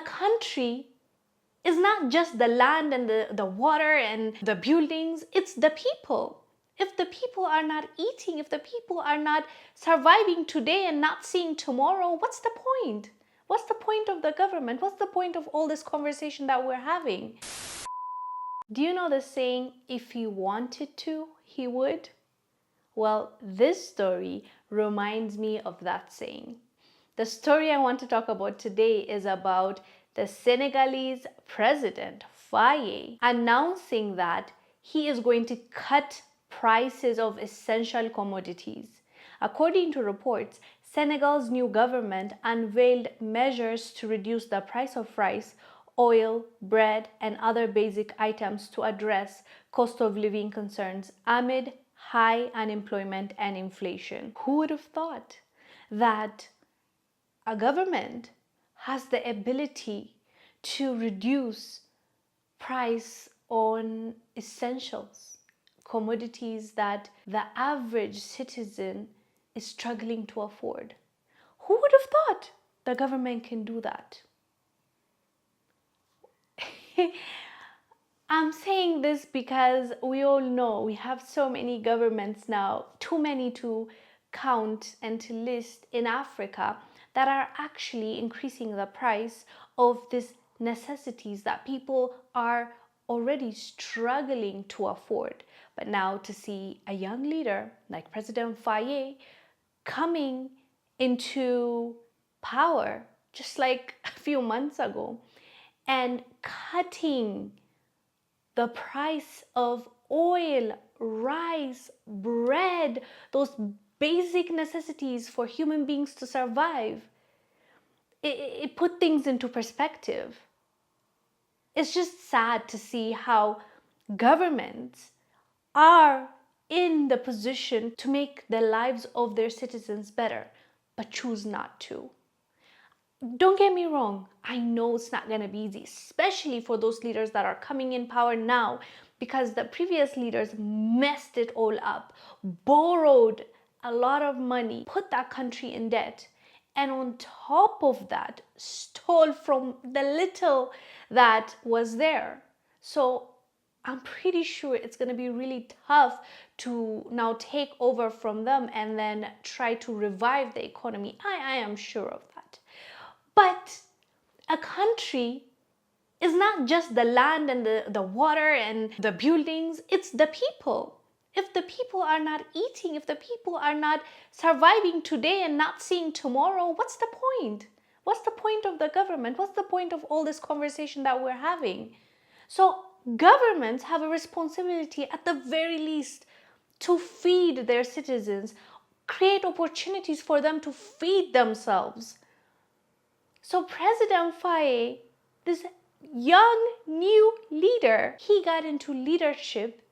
country is not just the land and the water and the buildings, it's the people. If the people are not eating, if the people are not surviving today and not seeing tomorrow, what's the point? What's the point of the government? What's the point of all this conversation that we're having? Do you know the saying, if he wanted to, he would? Well, this story reminds me of that saying. The story I want to talk about today is about the Senegalese president, Faye, announcing that he is going to cut prices of essential commodities. According to reports, Senegal's new government unveiled measures to reduce the price of rice, oil, bread, and other basic items to address cost of living concerns amid high unemployment and inflation. Who would have thought that a government has the ability to reduce price on essentials, commodities that the average citizen is struggling to afford? Who would have thought the government can do that? I'm saying this because we all know we have so many governments now, too many to count and to list in Africa, that are actually increasing the price of these necessities that people are already struggling to afford. But now to see a young leader like President Faye coming into power just like a few months ago and cutting the price of oil, rice, bread, those basic necessities for human beings to survive, it put things into perspective. It's just sad to see how governments are in the position to make the lives of their citizens better, but choose not to. Don't get me wrong, I know it's not going to be easy, especially for those leaders that are coming in power now, because the previous leaders messed it all up, borrowed a lot of money, put that country in debt, and on top of that, stole from the little that was there. So I'm pretty sure it's going to be really tough to now take over from them and then try to revive the economy. I am sure of that. But a country is not just the land and the water and the buildings, it's the people. If the people are not eating, if the people are not surviving today and not seeing tomorrow, what's the point? What's the point of the government? What's the point of all this conversation that we're having? So governments have a responsibility at the very least to feed their citizens, create opportunities for them to feed themselves. So President Faye, this young new leader, he got into leadership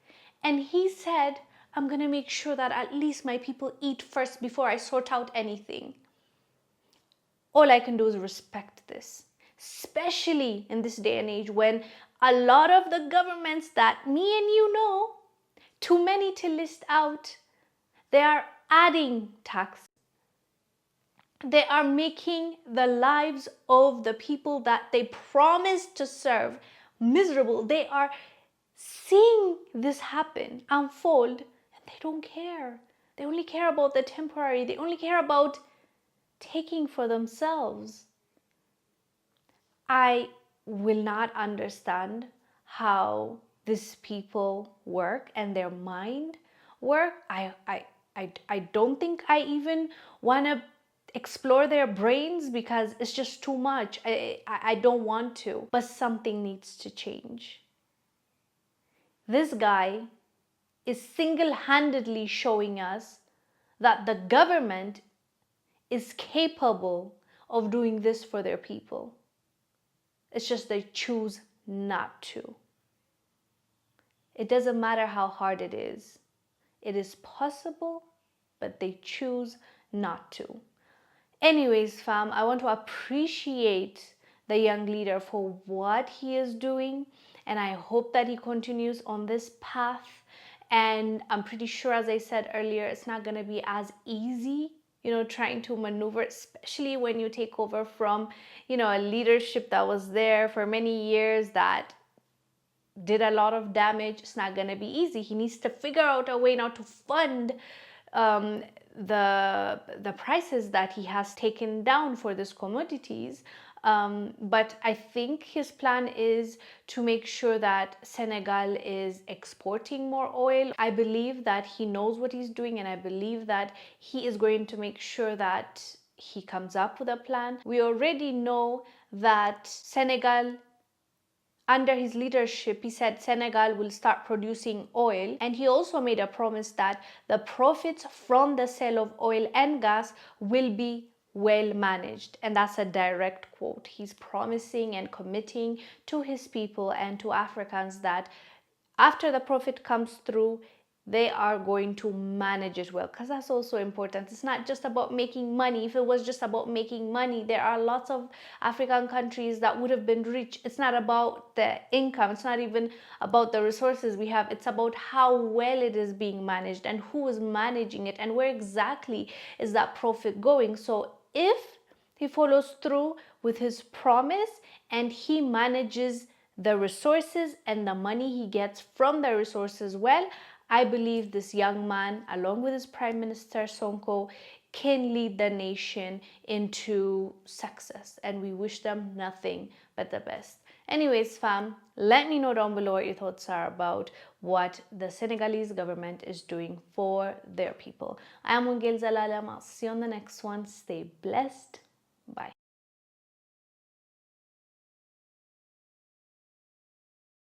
and he said, I'm going to make sure that at least my people eat first before I sort out anything. All I can do is respect this, especially in this day and age when a lot of the governments that me and you know, too many to list out, they are adding tax. They are making the lives of the people that they promised to serve miserable. They are seeing this happen, unfold, and they don't care. They only care about the temporary. They only care about taking for themselves. I will not understand how these people work and their mind work. I don't think I even want to explore their brains because it's just too much. I don't want to, but something needs to change. This guy is single-handedly showing us that the government is capable of doing this for their people. It's just they choose not to. It doesn't matter how hard it is. It is possible, but they choose not to. Anyways, fam, I want to appreciate the young leader for what he is doing, and I hope that he continues on this path. And I'm pretty sure, as I said earlier, it's not going to be as easy trying to maneuver, especially when you take over from, a leadership that was there for many years that did a lot of damage. It's not going to be easy. He needs to figure out a way now to fund the prices that he has taken down for these commodities. But I think his plan is to make sure that Senegal is exporting more oil. I believe that he knows what he's doing, and I believe that he is going to make sure that he comes up with a plan. We already know that Senegal, under his leadership, he said Senegal will start producing oil. And he also made a promise that the profits from the sale of oil and gas will be well managed. And that's a direct quote. He's promising and committing to his people and to Africans that after the profit comes through, they are going to manage it well, because that's also important. It's not just about making money. If it was just about making money, there are lots of African countries that would have been rich. It's not about the income. It's not even about the resources we have. It's about how well it is being managed and who is managing it and where exactly is that profit going. So if he follows through with his promise and he manages the resources and the money he gets from the resources well, I believe this young man, along with his Prime Minister Sonko, can lead the nation into success, and we wish them nothing but the best. Anyways, fam, let me know down below what your thoughts are about what the Senegalese government is doing for their people. I am Wongel Zelalem. I'll see you on the next one. Stay blessed.